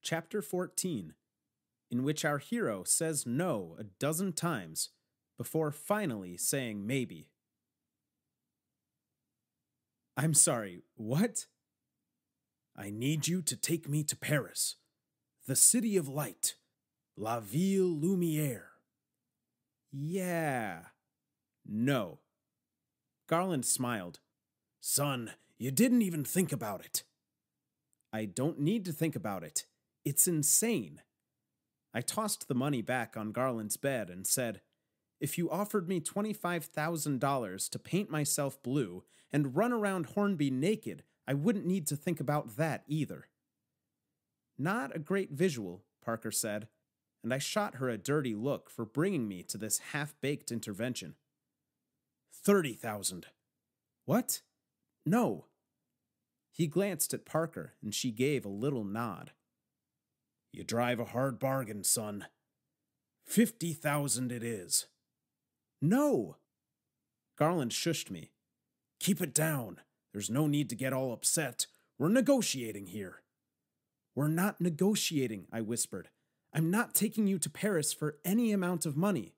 Chapter 14, in which our hero says no a dozen times before finally saying maybe. I'm sorry, what? I need you to take me to Paris, the city of light, La Ville Lumière. Yeah. No. Garland smiled. Son, you didn't even think about it. I don't need to think about it. It's insane. I tossed the money back on Garland's bed and said, if you offered me $25,000 to paint myself blue and run around Hornby naked, I wouldn't need to think about that either. Not a great visual, Parker said, and I shot her a dirty look for bringing me to this half-baked intervention. 30,000. What? No. He glanced at Parker, and she gave a little nod. You drive a hard bargain, son. 50,000 it is. No. Garland shushed me. Keep it down. There's no need to get all upset. We're negotiating here. We're not negotiating, I whispered. I'm not taking you to Paris for any amount of money.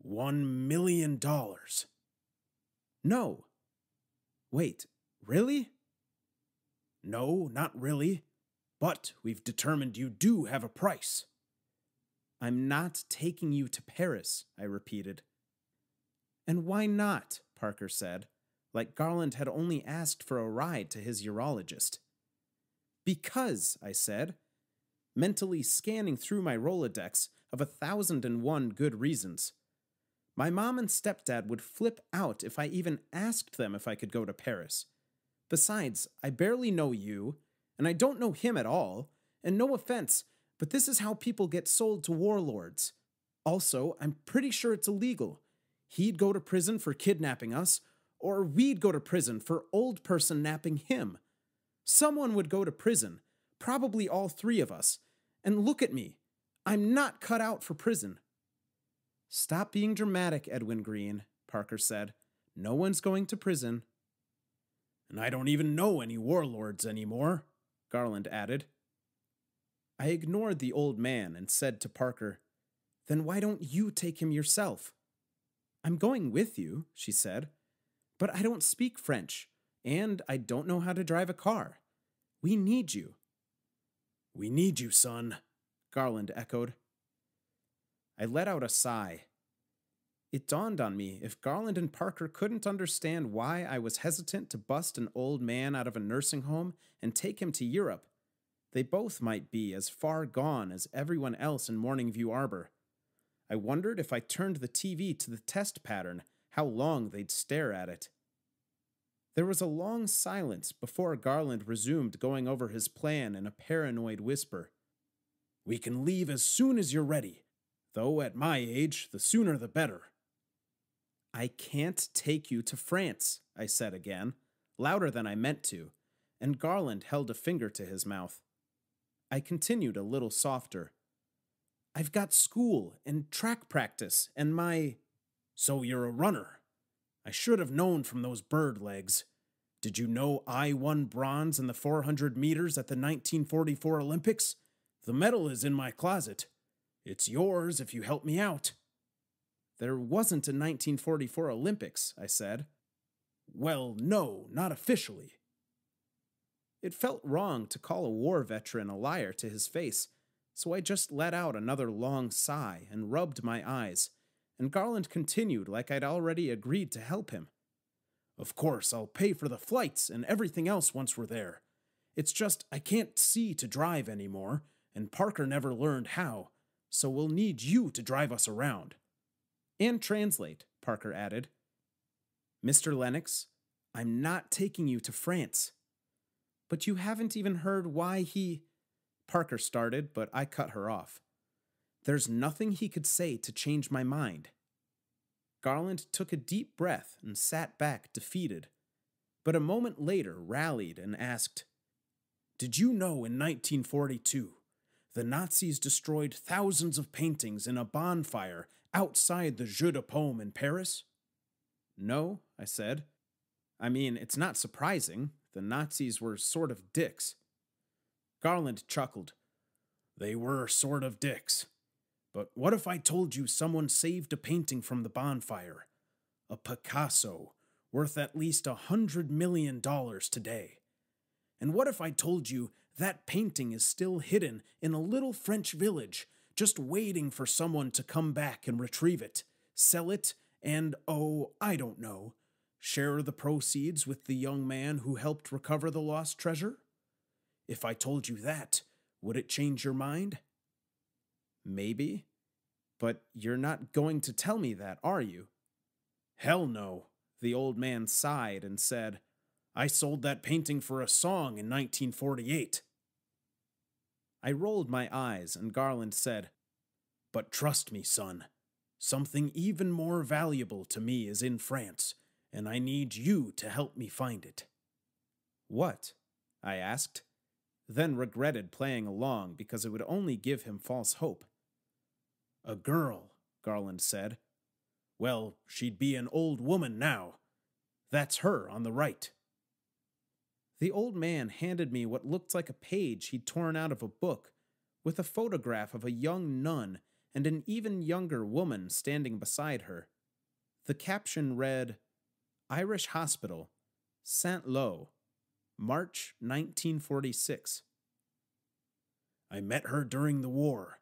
$1 million. No. Wait, really? No, not really. But we've determined you do have a price. I'm not taking you to Paris, I repeated. And why not? Parker said, like Garland had only asked for a ride to his urologist. Because, I said, mentally scanning through my Rolodex of 1,001 good reasons. My mom and stepdad would flip out if I even asked them if I could go to Paris. Besides, I barely know you, and I don't know him at all, and no offense, but this is how people get sold to warlords. Also, I'm pretty sure it's illegal. He'd go to prison for kidnapping us, or we'd go to prison for old person napping him. Someone would go to prison, probably all three of us. And look at me. I'm not cut out for prison. Stop being dramatic, Edwin Green, Parker said. No one's going to prison. And I don't even know any warlords anymore, Garland added. I ignored the old man and said to Parker, Then why don't you take him yourself? I'm going with you, she said, but I don't speak French, and I don't know how to drive a car. We need you. We need you, son, Garland echoed. I let out a sigh. It dawned on me if Garland and Parker couldn't understand why I was hesitant to bust an old man out of a nursing home and take him to Europe, they both might be as far gone as everyone else in Morningview Arbor. I wondered if I turned the TV to the test pattern, how long they'd stare at it. There was a long silence before Garland resumed going over his plan in a paranoid whisper. We can leave as soon as you're ready, though at my age, the sooner the better. I can't take you to France, I said again, louder than I meant to, and Garland held a finger to his mouth. I continued a little softer. I've got school and track practice and my... So you're a runner. I should have known from those bird legs. Did you know I won bronze in the 400 meters at the 1944 Olympics? The medal is in my closet. It's yours if you help me out. There wasn't a 1944 Olympics, I said. Well, no, not officially. It felt wrong to call a war veteran a liar to his face, so I just let out another long sigh and rubbed my eyes, and Garland continued like I'd already agreed to help him. Of course, I'll pay for the flights and everything else once we're there. It's just I can't see to drive anymore, and Parker never learned how, so we'll need you to drive us around. And translate, Parker added. Mr. Lennox, I'm not taking you to France. But you haven't even heard why he... Parker started, but I cut her off. There's nothing he could say to change my mind. Garland took a deep breath and sat back defeated, but a moment later rallied and asked, Did you know in 1942, the Nazis destroyed thousands of paintings in a bonfire outside the Jeu de Paume in Paris? No, I said. I mean, it's not surprising. The Nazis were sort of dicks. Garland chuckled. They were sort of dicks. But what if I told you someone saved a painting from the bonfire? A Picasso, worth at least $100 million today. And what if I told you that painting is still hidden in a little French village, just waiting for someone to come back and retrieve it, sell it, and, oh, I don't know, share the proceeds with the young man who helped recover the lost treasure? If I told you that, would it change your mind? Maybe. But you're not going to tell me that, are you? Hell no, the old man sighed and said, I sold that painting for a song in 1948. I rolled my eyes, and Garland said, But trust me, son, something even more valuable to me is in France, and I need you to help me find it. What? I asked, then regretted playing along because it would only give him false hope. A girl, Garland said. Well, she'd be an old woman now. That's her on the right. The old man handed me what looked like a page he'd torn out of a book, with a photograph of a young nun and an even younger woman standing beside her. The caption read, Irish Hospital, Saint-Lô, March 1946. I met her during the war,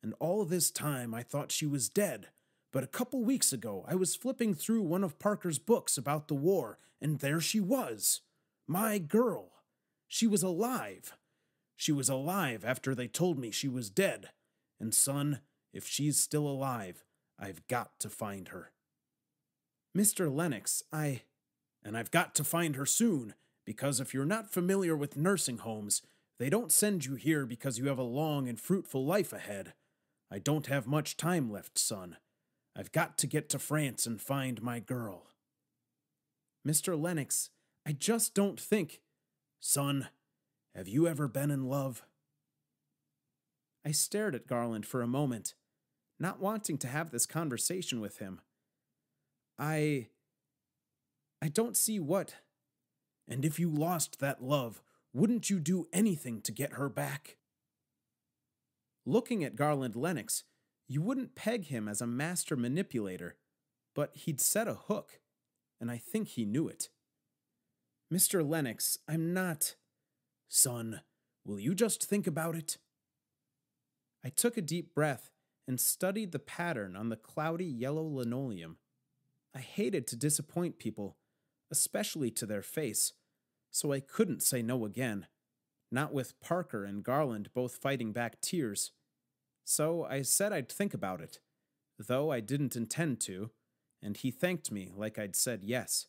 and all this time I thought she was dead, but a couple weeks ago I was flipping through one of Parker's books about the war, and there she was. My girl. She was alive. She was alive after they told me she was dead. And son, if she's still alive, I've got to find her. Mr. Lennox, And I've got to find her soon, because if you're not familiar with nursing homes, they don't send you here because you have a long and fruitful life ahead. I don't have much time left, son. I've got to get to France and find my girl. Mr. Lennox, I just don't think... Son, have you ever been in love? I stared at Garland for a moment, not wanting to have this conversation with him. I don't see what... And if you lost that love, wouldn't you do anything to get her back? Looking at Garland Lennox, you wouldn't peg him as a master manipulator, but he'd set a hook, and I think he knew it. Mr. Lennox, I'm not... Son, will you just think about it? I took a deep breath and studied the pattern on the cloudy yellow linoleum. I hated to disappoint people, especially to their face, so I couldn't say no again, not with Parker and Garland both fighting back tears. So I said I'd think about it, though I didn't intend to, and he thanked me like I'd said yes.